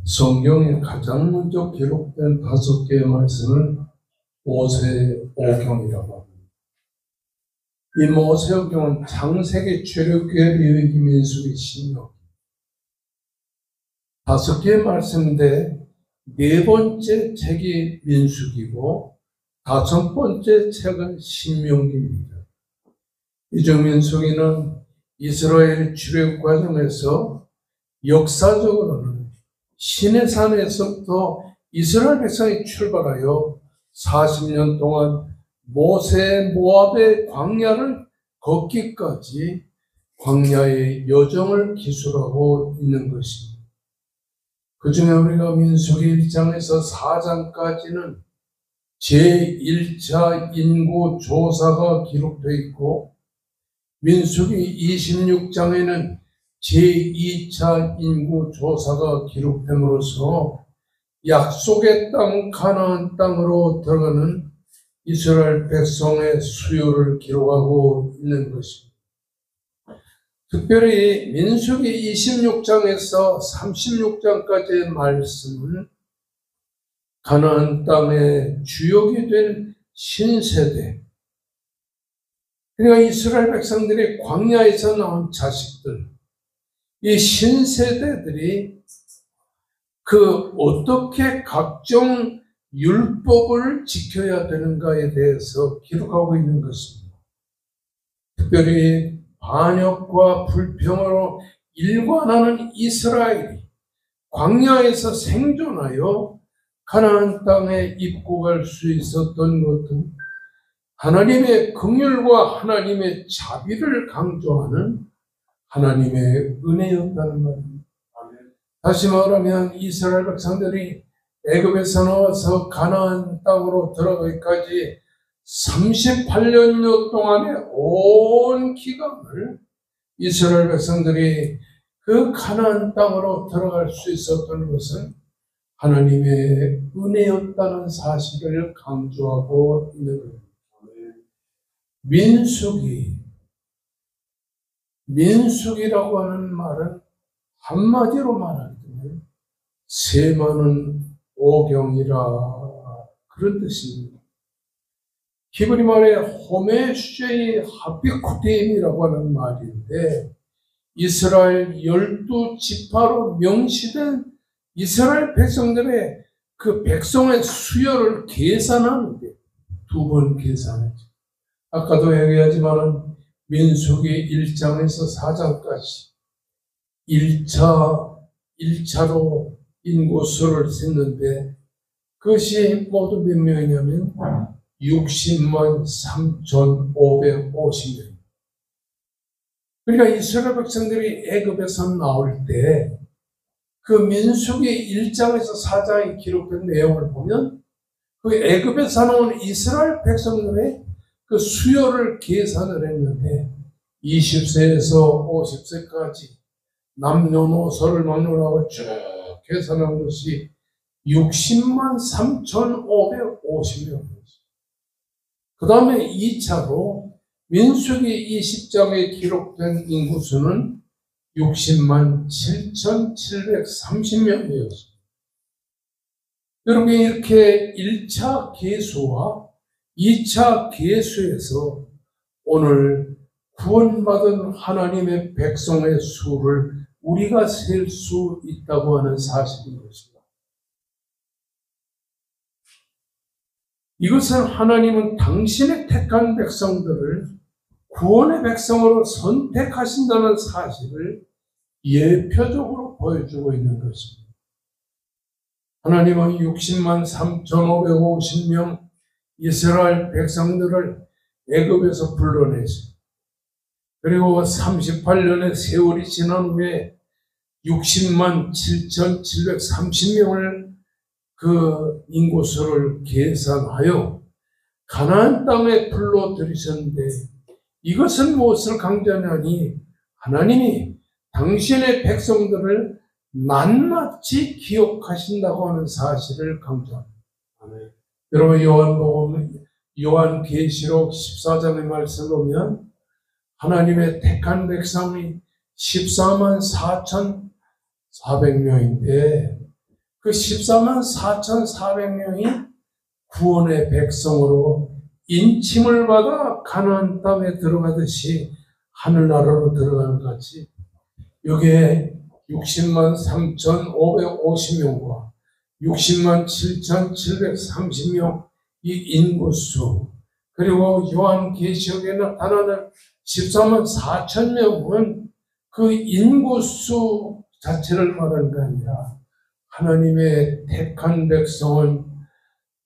성경에 가장 먼저 기록된 5개의 말씀은 모세오경이라고 합니다. 이 모세오경은 창세기, 출애굽기, 레위기, 민수기, 신명기 5개의 말씀인데 4번째 책이 민수기고 5번째 책은 신명기입니다. 이중 민수기는 이스라엘 출애굽 과정에서 역사적으로는 시내산에서부터 이스라엘 백성이 출발하여 40년 동안 모압의 광야를 걷기까지 광야의 여정을 기술하고 있는 것입니다. 그 중에 우리가 민수기 1장에서 4장까지는 제1차 인구 조사가 기록되어 있고, 민수기 26장에는 제2차 인구 조사가 기록됨으로써 약속의 땅 가나안 땅으로 들어가는 이스라엘 백성의 수요를 기록하고 있는 것입니다. 특별히 민수기 26장에서 36장까지의 말씀은 가나안 땅의 주역이 된 신세대, 그러니까 이스라엘 백성들이 광야에서 나온 자식들, 이 신세대들이 어떻게 각종 율법을 지켜야 되는가에 대해서 기록하고 있는 것입니다. 특별히 반역과 불평으로 일관하는 이스라엘이 광야에서 생존하여 가나안 땅에 입국할 수 있었던 것은 하나님의 긍휼과 하나님의 자비를 강조하는 하나님의 은혜였다는 말입니다. 다시 말하면 이스라엘 백성들이 애굽에서 나와서 가나안 땅으로 들어가기까지 38년여 동안의 온 기간을 이스라엘 백성들이 그 가나안 땅으로 들어갈 수 있었던 것은 하나님의 은혜였다는 사실을 강조하고 있는 겁니다. 민수기라고 하는 말은 한마디로 말하면 세마는 오경이라, 그런 뜻입니다. 히브리 말에 호메쉐이 하피쿠테임이라고 하는 말인데, 이스라엘 12지파로 명시된 이스라엘 백성들의 그 백성의 수요를 계산하는데 2번 계산하죠. 아까도 얘기하지만 민수기 1장에서 4장까지 1차로 인구수를 셌는데 그것이 모두 몇 명이냐면 60만 3,550명. 그러니까 이스라엘 백성들이 애굽에서 나올 때 그 민수기 1장에서 4장에 기록된 내용을 보면 그 애굽에서 나온 이스라엘 백성들의 그 수요를 계산을 했는데 20세에서 50세까지 남녀노소를 막론하고 쭉 계산한 것이 60만 3,550명. 그 다음에 2차로 민수기 20장에 기록된 인구수는 60만 7,730명이었습니다. 여러분, 이렇게 1차 계수와 2차 계수에서 오늘 구원받은 하나님의 백성의 수를 우리가 셀 수 있다고 하는 사실인 것입니다. 이것은 하나님은 당신의 택한 백성들을 구원의 백성으로 선택하신다는 사실을 예표적으로 보여주고 있는 것입니다. 하나님은 60만 3,550명 이스라엘 백성들을 애굽에서 불러내시, 그리고 38년의 세월이 지난 후에 60만 7,730명을 그 인구수를 계산하여 가나안 땅에 불러들이셨는데, 이것은 무엇을 강조하냐니 하나님이 당신의 백성들을 낱낱이 기억하신다고 하는 사실을 강조합니다. 아멘. 여러분, 요한계시록 14장의 말씀을 보면 하나님의 택한 백성이 14만 4,400명인데 그 14만 4,400명이 구원의 백성으로 인침을 받아 가나안 땅에 들어가듯이 하늘나라로 들어가는 것 같이 여기에 60만 3,550명과 60만 7,730명 이 인구수, 그리고 요한계시록에 나타나는 14만 4천 명은 그 인구수 자체를 말하는 게 아니라 하나님의 택한 백성은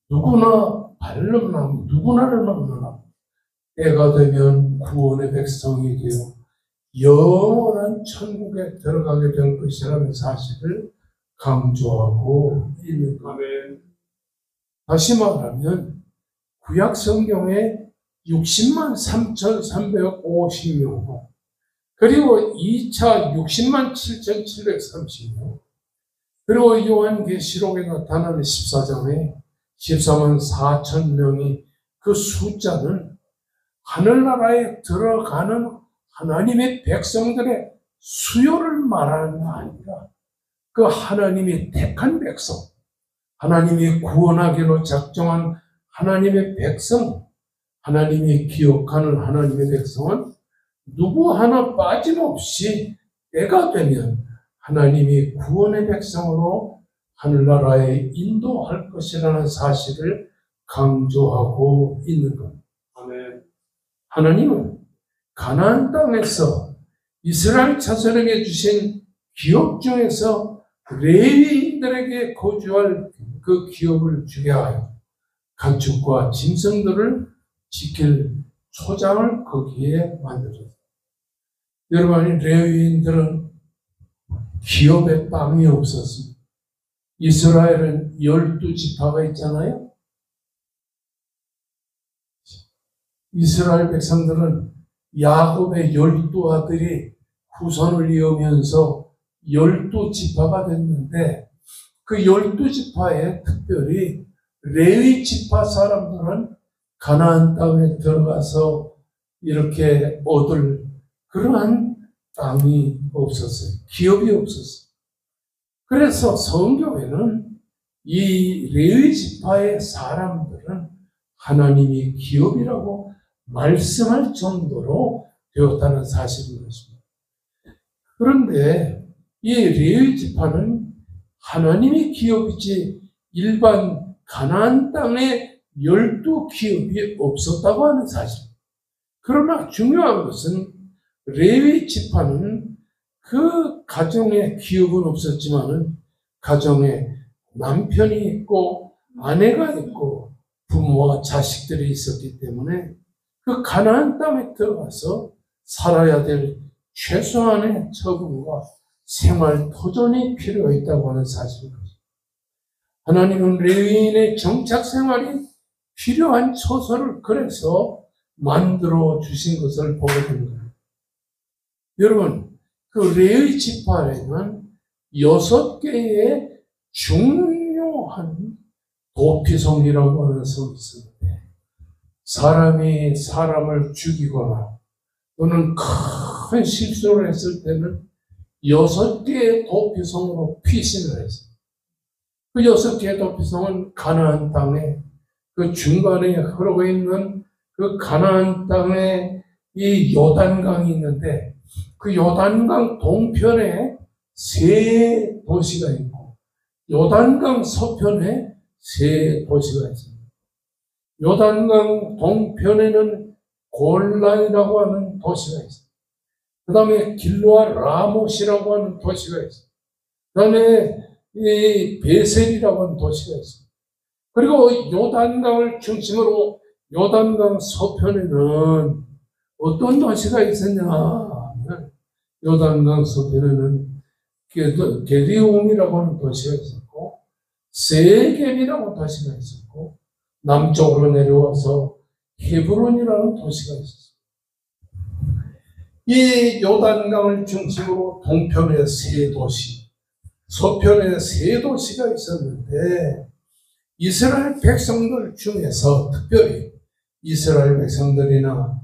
누구나 발름나무, 누구나를 만나나 때가 되면 구원의 백성이 되어 영원한 천국에 들어가게 될 것이라는 사실을 강조하고 있는 것. 다시 말하면 구약 성경에 60만 3,350명, 그리고 2차 60만 7,730명, 그리고 요한계시록에 나타나는 14장에 14만 4천 명이 그 숫자는 하늘나라에 들어가는 하나님의 백성들의 수요를 말하는 게 아니라 그 하나님이 택한 백성, 하나님이 구원하기로 작정한 하나님의 백성, 하나님이 기억하는 하나님의 백성은 누구 하나 빠짐없이 때가 되면 하나님이 구원의 백성으로 하늘나라에 인도할 것이라는 사실을 강조하고 있는 겁니다. 하나님은 가나안 땅에서 이스라엘 자손에게 주신 기업 중에서 레위인들에게 거주할 그 기업을 주게 하여 가축과 짐승들을 지킬 초장을 거기에 만들었습니다. 여러분, 레위인들은 기업에 빵이 없었습니다. 이스라엘은 12지파가 있잖아요. 이스라엘 백성들은 야곱의 12아들이 후손을 이으면서 12지파가 됐는데 그 12지파에 특별히 레위 지파 사람들은 가나안 땅에 들어가서 이렇게 얻을 그러한 땅이 없었어요. 기업이 없었어요. 그래서 성경에는 이 레위 지파의 사람들은 하나님이 기업이라고 말씀할 정도로 되었다는 사실인 것입니다. 그런데 이 레위 지파는 하나님이 기업이지 일반 가나안 땅에 12기업이 없었다고 하는 사실. 그러나 중요한 것은 레위 지파는 그 가정에 기업은 없었지만은 가정에 남편이 있고 아내가 있고 부모와 자식들이 있었기 때문에 그 가나안 땅에 들어가서 살아야 될 최소한의 처분과 생활 도전이 필요했다고 하는 사실입니다. 하나님은 레위인의 정착 생활이 필요한 처소를 그래서 만들어 주신 것을 보게 됩니다. 여러분, 그 레위 지파에는 6개의 중요한 도피성이라고 하는 성이 있었는데 사람이 사람을 죽이거나 또는 큰 실수를 했을 때는 6개의 도피성으로 피신을 했어요. 그 6개의 도피성은 가나안 땅에 그 중간에 흐르고 있는 그 가나안 땅에 이 요단강이 있는데 그 요단강 동편에 3도시가 있고 요단강 서편에 3도시가 있습니다. 요단강 동편에는 골란이라고 하는 도시가 있습니다. 그 다음에 길르아 라못이라고 하는 도시가 있습니다. 그 다음에 이 베셀이라고 하는 도시가 있습니다. 그리고 요단강을 중심으로 요단강 서편에는 어떤 도시가 있었냐 하면 요단강 서편에는 게리움이라고 하는 도시가 있었고 세겜이라고 하는 도시가 있었고 남쪽으로 내려와서 헤브론이라는 도시가 있었어요. 이 요단강을 중심으로 동편에 3도시, 서편에 3도시가 있었는데 이스라엘 백성들 중에서 특별히 이스라엘 백성들이나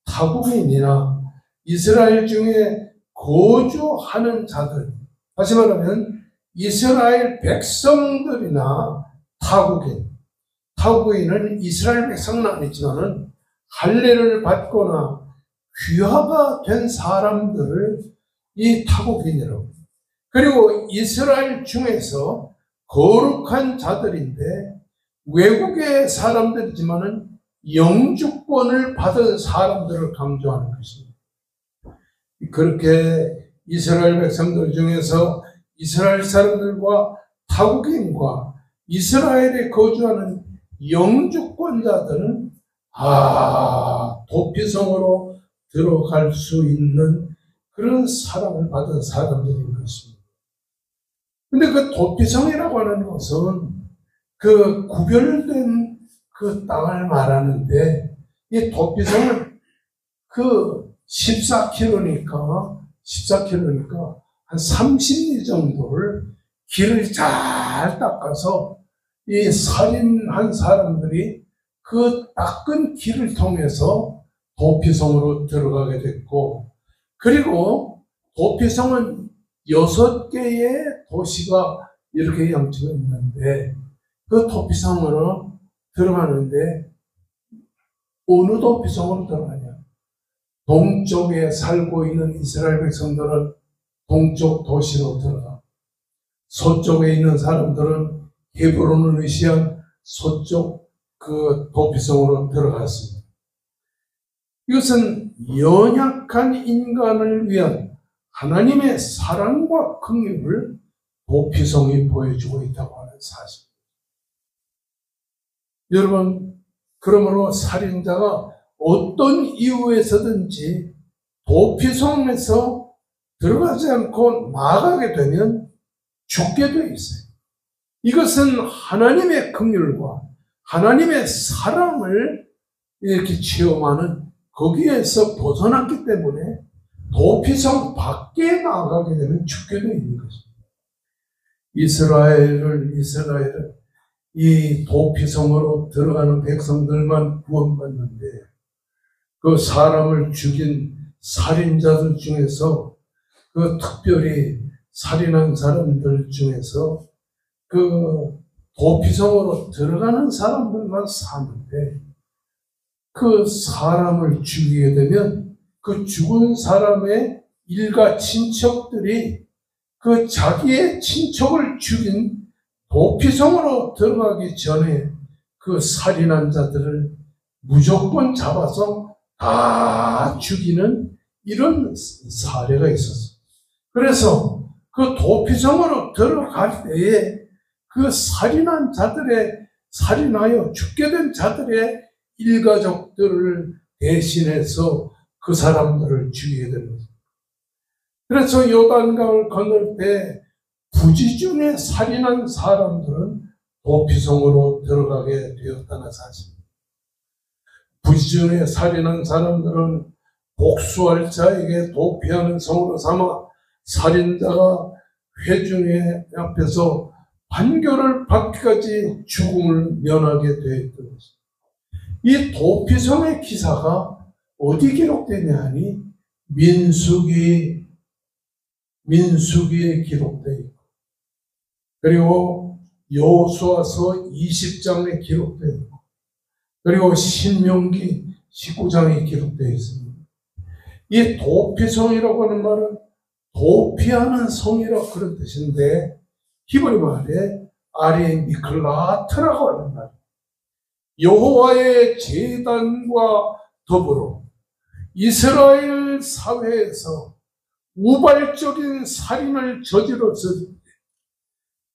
타국인이나 이스라엘 중에 거주하는 자들, 다시 말하면 이스라엘 백성들이나 타국인은 이스라엘 백성은 아니지만은 할례를 받거나 귀화가 된 사람들을 이 타국인이라고. 그리고 이스라엘 중에서 거룩한 자들인데 외국의 사람들이지만은 영주권을 받은 사람들을 강조하는 것입니다. 그렇게 이스라엘 백성들 중에서 이스라엘 사람들과 타국인과 이스라엘에 거주하는 영주권자들은 도피성으로 들어갈 수 있는 그런 사랑을 받은 사람들인 것입니다. 근데 그 도피성이라고 하는 것은 그 구별된 그 땅을 말하는데, 이 도피성은 그 14km니까 한 30리 정도를 길을 잘 닦아서 이 살인한 사람들이 그 닦은 길을 통해서 도피성으로 들어가게 됐고, 그리고 도피성은 6개의 도시가 이렇게 양치가 있는데 그 도피성으로 들어가는데 어느 도피성으로 들어가냐? 동쪽에 살고 있는 이스라엘 백성들은 동쪽 도시로 들어가, 서쪽에 있는 사람들은 헤브론을 의시한 서쪽 그 도피성으로 들어갔습니다. 이것은 연약한 인간을 위한 하나님의 사랑과 긍휼을 도피성이 보여주고 있다고 하는 사실입니다. 여러분, 그러므로 살인자가 어떤 이유에서든지 도피성에서 들어가지 않고 나가게 되면 죽게 되어 있어요. 이것은 하나님의 긍휼과 하나님의 사랑을 이렇게 체험하는, 거기에서 벗어났기 때문에 도피성 밖에 나가게 되면 죽게 되어 있는 것입니다. 이스라엘을 이 도피성으로 들어가는 백성들만 구원받는데, 그 사람을 죽인 살인자들 중에서, 그 특별히 살인한 사람들 중에서 그 도피성으로 들어가는 사람들만 사는데, 그 사람을 죽이게 되면 그 죽은 사람의 일가 친척들이 그 자기의 친척을 죽인 도피성으로 들어가기 전에 그 살인한 자들을 무조건 잡아서 다 죽이는 이런 사례가 있었어요. 그래서 그 도피성으로 들어갈 때에 그 살인하여 죽게 된 자들의 일가족들을 대신해서 그 사람들을 죽이게 됩니다. 그래서 요단강을 건널 때 부지중에 살인한 사람들은 도피성으로 들어가게 되었다는 사실입니다. 부지중에 살인한 사람들은 복수할 자에게 도피하는 성으로 삼아 살인자가 회중의 앞에서 판결을 받기까지 죽음을 면하게 되었던 것입니다. 이 도피성의 기사가 어디 기록되냐 하니 민수기에 기록되어 있고, 그리고 여호수아서 20장에 기록되어 있고, 그리고 신명기 19장에 기록되어 있습니다. 이 도피성이라고 하는 말은 도피하는 성이라고 그런 뜻인데, 히브리 말에 아리 미클라트라고 하는 말, 여호와의 제단과 더불어 이스라엘 사회에서 우발적인 살인을 저질렀을 때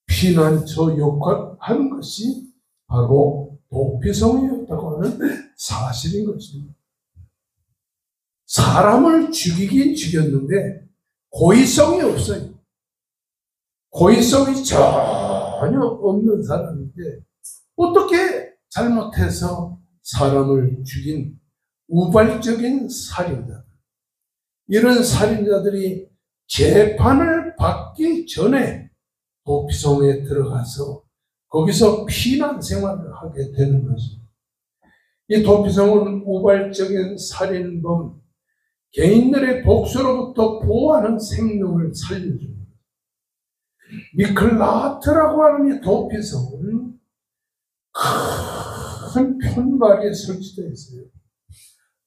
피난처 역할을 하는 것이 바로 도피성이었다고 하는 사실인 것입니다. 사람을 죽이긴 죽였는데 고의성이 없어요. 고의성이 전혀 없는 사람인데 어떻게 잘못해서 사람을 죽인 우발적인 살인자, 이런 살인자들이 재판을 받기 전에 도피성에 들어가서 거기서 피난 생활을 하게 되는 것입니다. 이 도피성은 우발적인 살인범, 개인들의 복수로부터 보호하는 생명을 살려줍니다. 미클라트라고 하는 이 도피성은 큰 편말이 설치되어 있어요.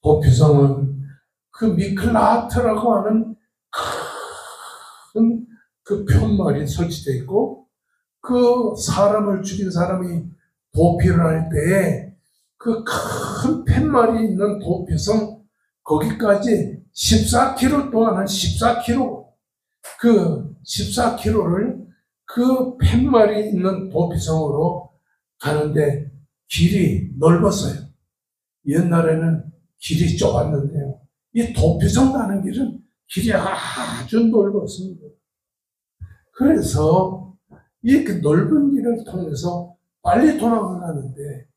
도피성은 그 미클라트라고 하는 큰 그 편말이 설치되어 있고, 그 사람을 죽인 사람이 도피를 할 때에 그 큰 팻말이 있는 도피성, 거기까지 14km 동안 14km, 그 14km를 그 팻말이 있는 도피성으로 가는데 길이 넓었어요. 옛날에는 길이 좁았는데요, 이 도피성 가는 길은 길이 아주 넓었습니다. 그래서 이 넓은 길을 통해서 빨리 도망가는데,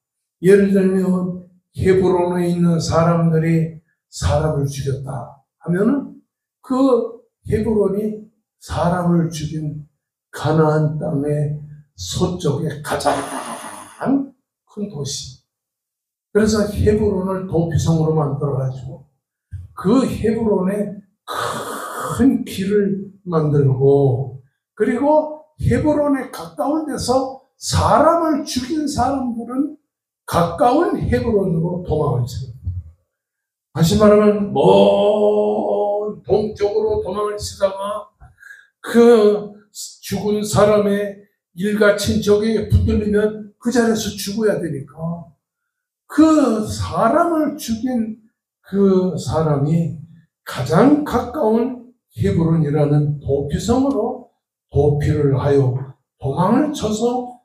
예를 들면 헤브론에 있는 사람들이 사람을 죽였다 하면은 그 헤브론이 사람을 죽인 가나안 땅의 서쪽에 가장 큰 도시. 그래서 헤브론을 도피성으로 만들어가지고 그 헤브론에 큰 길을 만들고, 그리고 헤브론에 가까운 데서 사람을 죽인 사람들은 가까운 헤브론으로 도망을 칩니다. 다시 말하면 먼 동쪽으로 도망을 치다가 그 죽은 사람의 일가 친척에게 붙들리면 그 자리에서 죽어야 되니까, 그 사람을 죽인 그 사람이 가장 가까운 헤브론이라는 도피성으로 도피를 하여 도망을 쳐서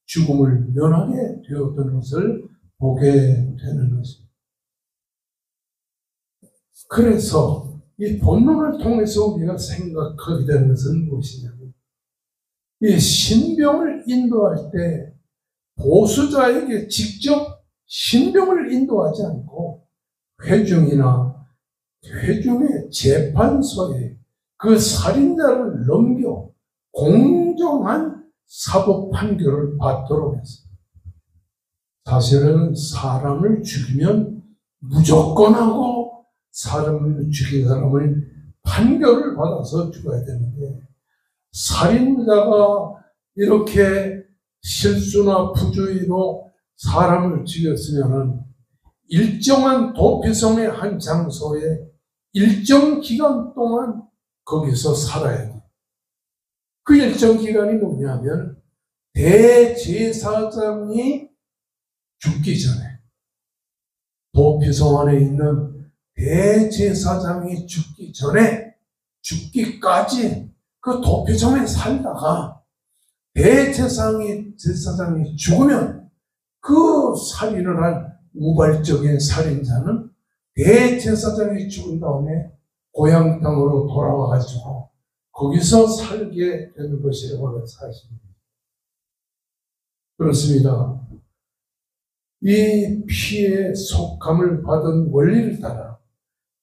죽음을 면하게 되었던 것을 보게 되는 것입니다. 그래서 이 본문을 통해서 우리가 생각하게 되는 것은 무엇이냐면, 이 신병을 인도할 때 보수자에게 직접 신병을 인도하지 않고 회중의 재판소에 그 살인자를 넘겨 공정한 사법 판결을 받도록 했습니다. 사실은 사람을 죽이면 무조건 하고 사람을 죽인 사람을 판결을 받아서 죽어야 되는데, 살인자가 이렇게 실수나 부주의로 사람을 죽였으면 일정한 도피성의 한 장소에 일정 기간 동안 거기서 살아야 돼요. 그 일정 기간이 뭐냐면, 대제사장이 죽기 전에, 도피성 안에 있는 대제사장이 죽기 전에, 죽기까지 그 도피성에 살다가 대제사장이 죽으면 그 살인을 한 우발적인 살인자는 대제사장이 죽은 다음에 고향 땅으로 돌아와가지고 거기서 살게 되는 것이라고 하는 사실입니다. 그렇습니다. 이 피의 속함을 받은 원리를 따라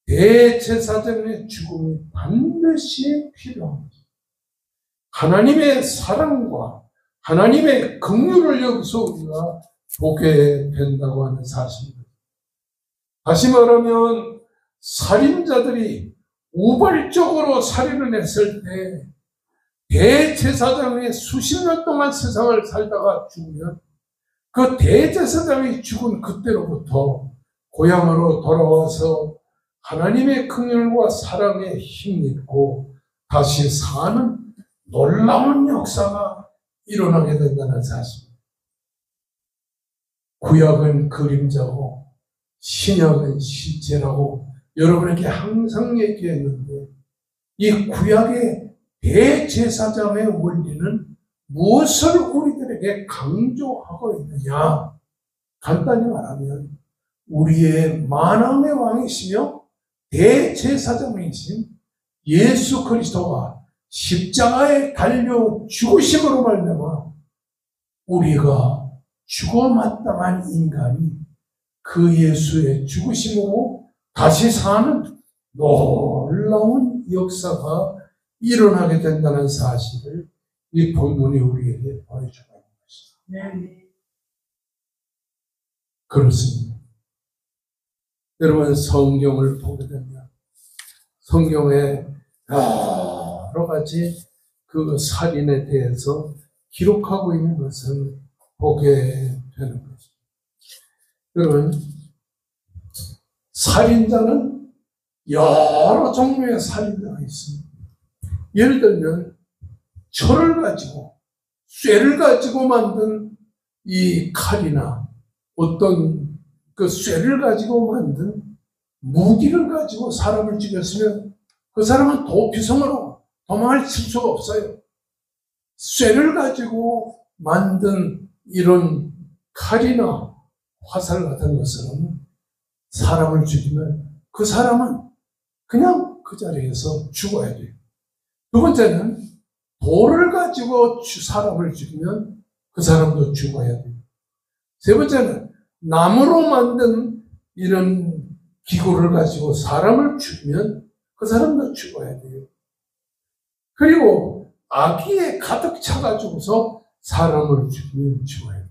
대제사장의 죽음이 반드시 필요합니다. 하나님의 사랑과 하나님의 긍휼을 여기서 우리가 보게 된다고 하는 사실입니다. 다시 말하면 살인자들이 우발적으로 살인을 했을 때 대제사장이 수십 년 동안 세상을 살다가 죽으면 그 대제사장이 죽은 그때로부터 고향으로 돌아와서 하나님의 긍휼과 사랑에 힘입고 다시 사는 놀라운 역사가 일어나게 된다는 사실입니다. 구약은 그림자고 신약은 실제라고 여러분에게 항상 얘기했는데, 이 구약의 대제사장의 원리는 무엇을 우리들에게 강조하고 있느냐? 간단히 말하면 우리의 만왕의 왕이시며 대제사장이신 예수 그리스도가 십자가에 달려 죽으심으로 말미암아 우리가 죽어 마땅한 인간이 그 예수의 죽으심으로 다시 사는 놀라운 역사가 일어나게 된다는 사실을 이 본문이 우리에게 보여주고 있는 것입니다. 그렇습니다. 여러분, 성경을 보게 되면 성경에 여러 가지 그 살인에 대해서 기록하고 있는 것을 보게 되는 것입니다. 여러분, 살인자는 여러 종류의 살인자가 있습니다. 예를 들면 철을 가지고 쇠를 가지고 만든 이 칼이나 어떤 그 쇠를 가지고 만든 무기를 가지고 사람을 죽였으면 그 사람은 도피성으로 도망을 칠 수가 없어요. 쇠를 가지고 만든 이런 칼이나 화살 같은 것은 사람을 죽이면 그 사람은 그냥 그 자리에서 죽어야 돼요. 두 번째는 돌을 가지고 사람을 죽이면 그 사람도 죽어야 돼요. 세 번째는 나무로 만든 이런 기구를 가지고 사람을 죽이면 그 사람도 죽어야 돼요. 그리고 악의에 가득 차가지고서 사람을 죽이면 죽어야 돼요.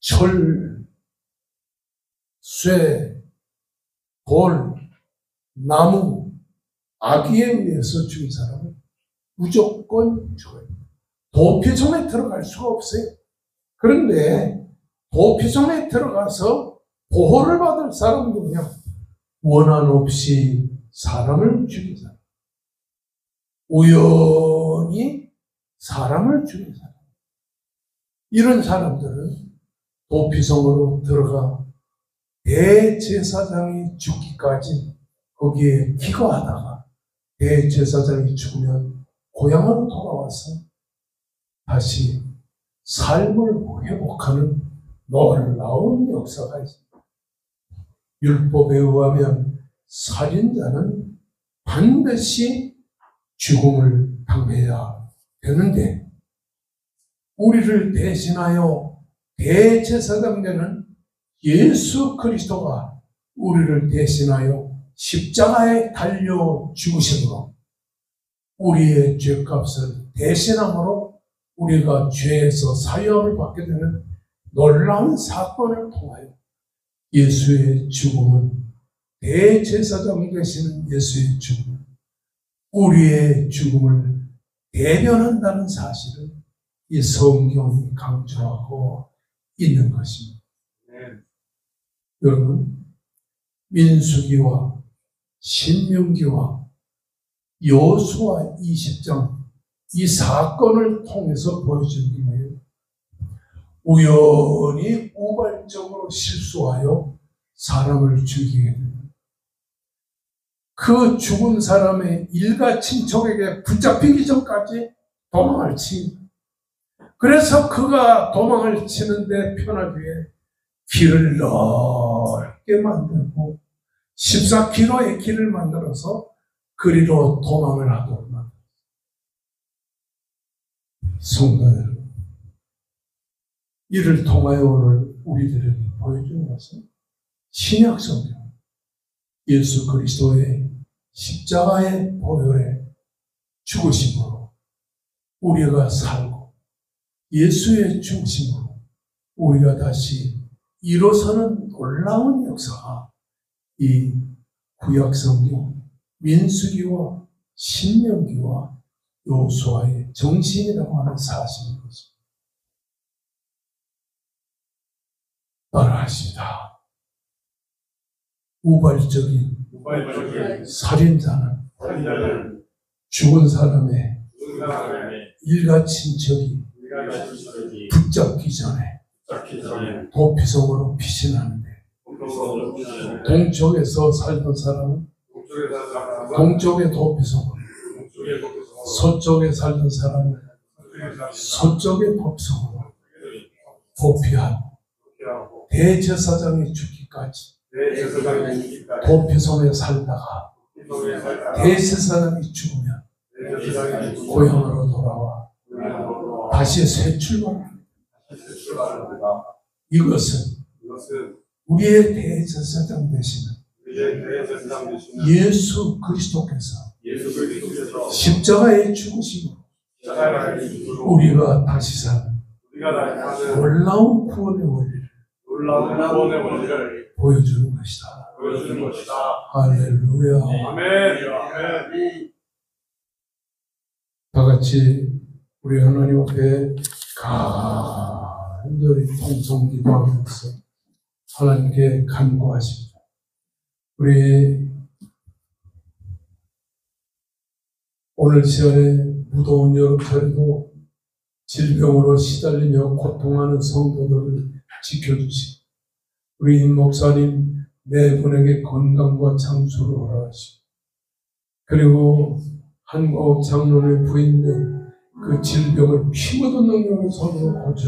철, 쇠, 돌, 나무, 악의에 의해서 죽인 사람은 무조건 죽어야 돼요. 도피성에 들어갈 수가 없어요. 그런데 도피성에 들어가서 보호를 받을 사람도 그냥 원한 없이 사람을 죽인 사람, 우연히 사람을 죽인 사람, 이런 사람들은 도피성으로 들어가 대제사장이 죽기까지 거기에 기거하다가 대제사장이 죽으면 고향으로 돌아와서 다시 삶을 회복하는 놀라운 역사가 있습니다. 율법에 의하면 살인자는 반드시 죽음을 당해야 되는데 우리를 대신하여 대제사장 되는 예수 그리스도가 우리를 대신하여 십자가에 달려 죽으심으로 우리의 죄값을 대신함으로 우리가 죄에서 사형을 받게 되는 놀라운 사건을 통하여 예수의 죽음은, 대제사장이 되시는 예수의 죽음은 우리의 죽음을 대변한다는 사실을 이 성경이 강조하고 있는 것입니다. 여러분, 민수기와 신명기와 여호수아 20장 이 사건을 통해서 보여주는 거예요. 우연히 우발적으로 실수하여 사람을 죽이게 됩니다. 그 죽은 사람의 일가 친척에게 붙잡히기 전까지 도망을 칩니다. 그래서 그가 도망을 치는데 편하게 길을 넓게 만들고 14km의 길을 만들어서 그리로 도망을 하도록 만듭니다. 성도 여러분, 이를 통하여 오늘 우리들에게 보여주는 것은 신약 성경, 예수 그리스도의 십자가의 보혈의 죽으심으로 우리가 살고 예수의 죽으심으로 우리가 다시 일어서는 놀라운 역사가 이 구약성경 민수기와 신명기와 여호수아의 정신이라고 하는 사실인 것입니다. 따라하십니다. 우발적인 살인자는 죽은 사람의 일가 친척이 붙잡기 전에 도피성으로 피신하는데 동쪽에서 살던 사람은 동쪽의 도피성으로, 서쪽에 살던 사람은 서쪽의 도피성으로 도피하고 대제사장이 죽기까지 도피성에 살다가 대제사장이 죽으면 고향으로 돌아와 다시 새 출발합니다. 이것은 우리의 대제사장 되시는 예수 그리스도께서 십자가에 죽으시고 우리가 다시 사는 놀라운 구원의 원리를 보여주는 것이다. 할렐루야. 아멘. 다 같이 우리 하나님 앞에 간절히 통성 기도하면서 하나님께 간구하십니다. 우리 오늘 시간에 무더운 여름철에도 질병으로 시달리며 고통하는 성도들을 지켜주시고 우리 임 목사님 네 분에게 건강과 장수를 허락하시고 그리고 한국 장로의 부인된 그 질병을 피 묻은 능력의 손으로 고쳐